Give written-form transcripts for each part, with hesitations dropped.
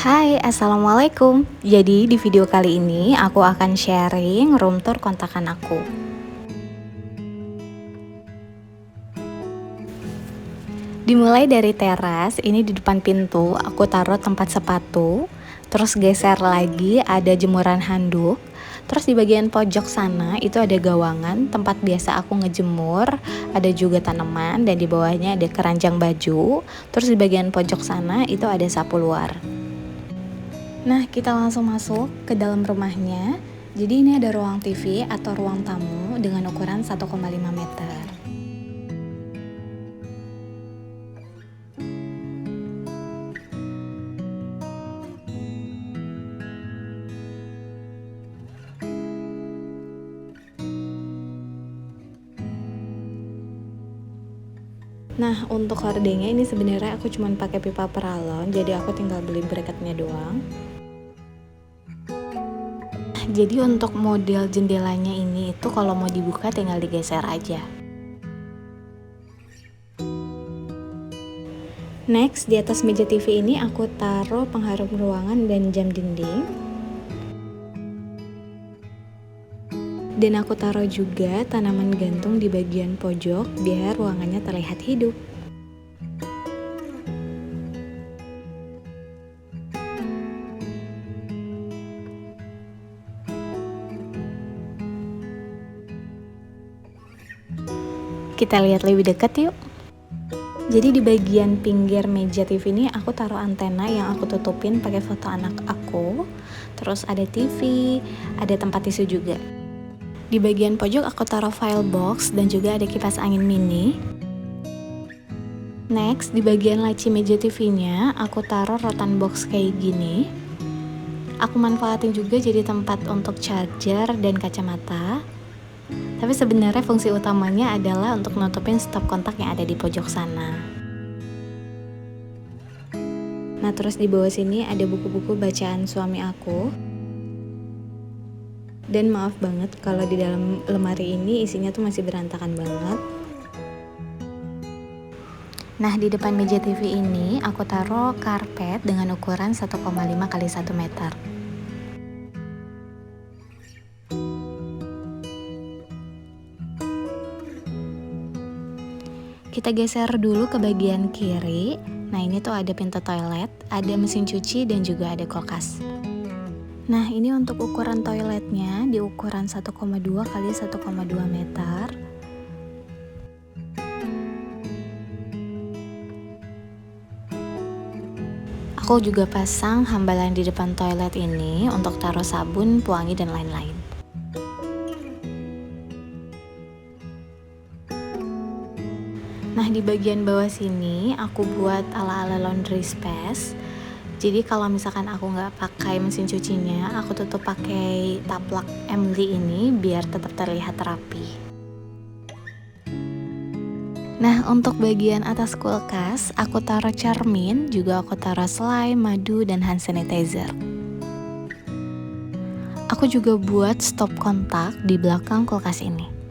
Hai, Assalamualaikum. Jadi di video kali ini aku akan sharing room tour kontrakan aku. Dimulai dari teras, ini di depan pintu aku taruh tempat sepatu. Terus geser lagi ada jemuran handuk. Terus di bagian pojok sana itu ada gawangan tempat biasa aku ngejemur, ada juga tanaman dan di bawahnya ada keranjang baju. Terus di bagian pojok sana itu ada sapu luar. Nah, kita langsung masuk ke dalam rumahnya. Jadi ini ada ruang TV atau ruang tamu dengan ukuran 1,5 meter. Nah, untuk hordengnya ini sebenarnya aku cuma pakai pipa peralon, jadi aku tinggal beli bracketnya doang. Jadi untuk model jendelanya ini itu kalau mau dibuka tinggal digeser aja. Next, di atas meja TV ini aku taruh pengharum ruangan dan jam dinding. Dan aku taruh juga tanaman gantung di bagian pojok biar ruangannya terlihat hidup. Kita lihat lebih dekat yuk. Jadi di bagian pinggir meja TV ini aku taruh antena yang aku tutupin pakai foto anak aku. Terus ada TV, ada tempat tisu juga. Di bagian pojok aku taruh file box dan juga ada kipas angin mini. Next, di bagian laci meja TV-nya aku taruh rotan box kayak gini. Aku manfaatin juga jadi tempat untuk charger dan kacamata. Tapi sebenarnya fungsi utamanya adalah untuk nutupin stop kontak yang ada di pojok sana. Nah, terus di bawah sini ada buku-buku bacaan suami aku. Dan maaf banget kalau di dalam lemari ini isinya tuh masih berantakan banget. Nah, di depan meja TV ini aku taruh karpet dengan ukuran 1,5 x 1 meter. Kita geser dulu ke bagian kiri. Nah, ini tuh ada pintu toilet, ada mesin cuci dan juga ada kulkas. Nah, ini untuk ukuran toiletnya di ukuran 1,2 x 1,2 meter. Aku juga pasang hambalan di depan toilet ini untuk taruh sabun, pewangi, dan lain-lain. Nah, di bagian bawah sini aku buat ala-ala laundry space. Jadi kalau misalkan aku nggak pakai mesin cucinya, aku tutup pakai taplak Emily ini biar tetap terlihat rapi. Nah, untuk bagian atas kulkas, aku taruh cermin, juga aku taruh slime, madu, dan hand sanitizer. Aku juga buat stop kontak di belakang kulkas ini.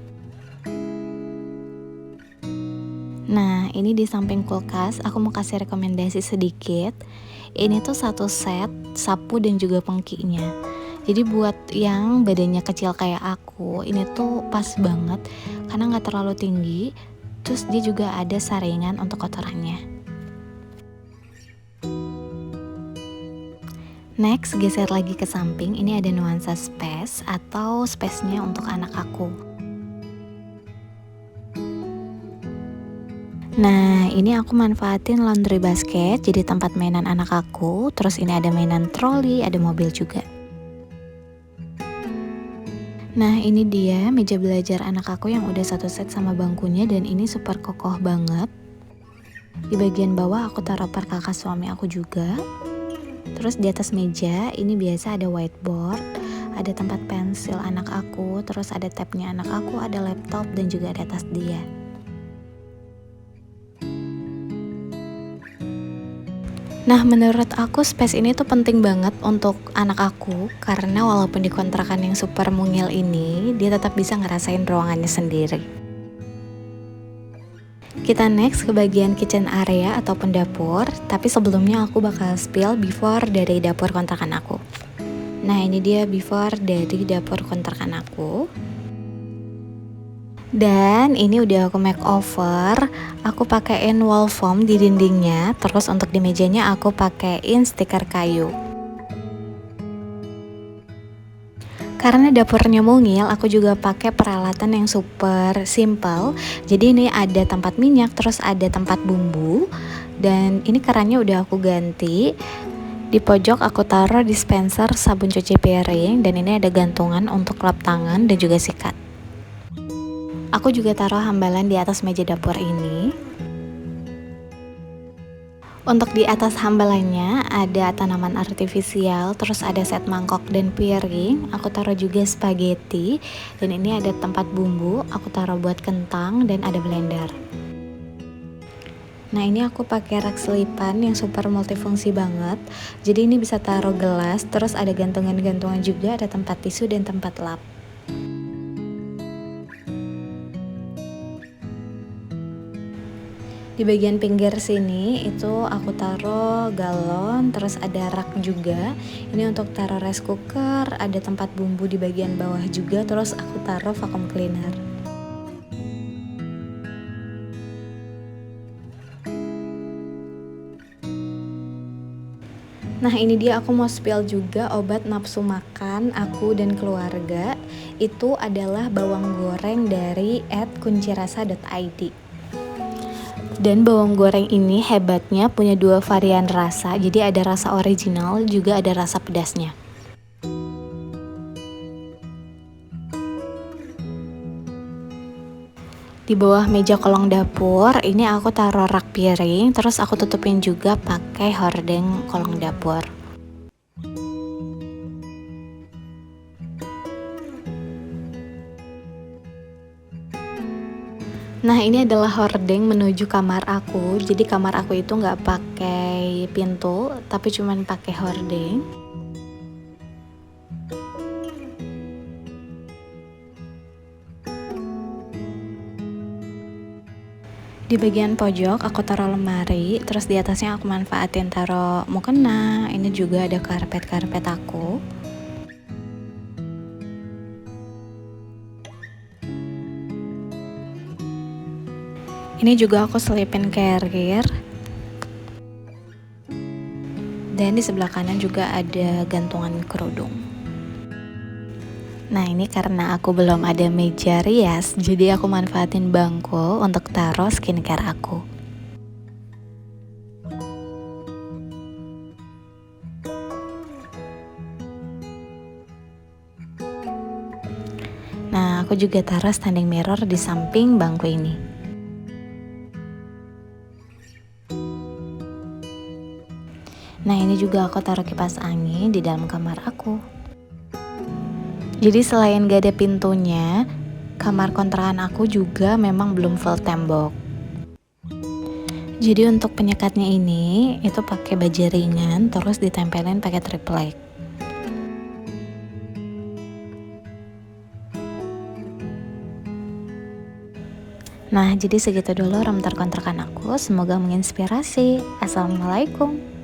Nah, ini di samping kulkas, aku mau kasih rekomendasi sedikit. Ini tuh satu set sapu dan juga pengkinya. Jadi buat yang badannya kecil kayak aku, ini tuh pas banget karena nggak terlalu tinggi. Terus dia juga ada saringan untuk kotorannya. Next, geser lagi ke samping. Ini ada nuansa space atau space-nya untuk anak aku. Nah, ini aku manfaatin laundry basket jadi tempat mainan anak aku. Terus ini ada mainan troli, ada mobil juga. Nah, ini dia meja belajar anak aku yang udah satu set sama bangkunya dan ini super kokoh banget. Di bagian bawah aku taruh perkakas suami aku juga. Terus di atas meja ini biasa ada whiteboard, ada tempat pensil anak aku, terus ada tabnya anak aku, ada laptop dan juga ada tas dia. Nah, menurut aku space ini tuh penting banget untuk anak aku karena walaupun di kontrakan yang super mungil ini, dia tetap bisa ngerasain ruangannya sendiri. Kita next ke bagian kitchen area ataupun dapur, tapi sebelumnya aku bakal spill before dari dapur kontrakan aku. Nah, ini dia before dari dapur kontrakan aku. Dan ini udah aku makeover, aku pakein wall foam di dindingnya, terus untuk di mejanya aku pakein stiker kayu. Karena dapurnya mungil, aku juga pakai peralatan yang super simple. Jadi ini ada tempat minyak, terus ada tempat bumbu. Dan ini kerannya udah aku ganti. Di pojok aku taruh dispenser sabun cuci piring, dan ini ada gantungan untuk lap tangan dan juga sikat. Aku juga taruh hambalan di atas meja dapur ini. Untuk di atas hambalannya ada tanaman artifisial, terus ada set mangkok dan piring. Aku taruh juga spaghetti, dan ini ada tempat bumbu. Aku taruh buat kentang dan ada blender. Nah, ini aku pakai rak selipan yang super multifungsi banget. Jadi ini bisa taruh gelas, terus ada gantungan-gantungan juga, ada tempat tisu dan tempat lap. Di bagian pinggir sini itu aku taruh galon, terus ada rak juga. Ini untuk taruh rice cooker, ada tempat bumbu di bagian bawah juga, terus aku taruh vacuum cleaner. Nah, ini dia aku mau spill juga obat nafsu makan aku dan keluarga. Itu adalah bawang goreng dari @kuncirasa.id. Dan bawang goreng ini hebatnya punya dua varian rasa, jadi ada rasa original juga ada rasa pedasnya. Di bawah meja kolong dapur ini aku taruh rak piring, terus aku tutupin juga pakai hordeng kolong dapur. Nah, ini adalah hordeng menuju kamar aku. Jadi kamar aku itu nggak pakai pintu, tapi cuman pakai hordeng. Di bagian pojok aku taruh lemari, terus di atasnya aku manfaatin taruh mukena. Ini juga ada karpet-karpet aku. Ini juga aku selipin carrier. Dan di sebelah kanan juga ada gantungan kerudung. Nah, ini karena aku belum ada meja rias, jadi aku manfaatin bangku untuk taruh skincare aku. Nah, aku juga taruh standing mirror di samping bangku ini. Nah, ini juga aku taruh kipas angin di dalam kamar aku. Jadi selain gak ada pintunya, kamar kontrakan aku juga memang belum full tembok. Jadi untuk penyekatnya ini itu pakai baja ringan, terus ditempelin pakai triplek. Nah, jadi segitu dulu room tour kontrakan aku. Semoga menginspirasi. Assalamualaikum.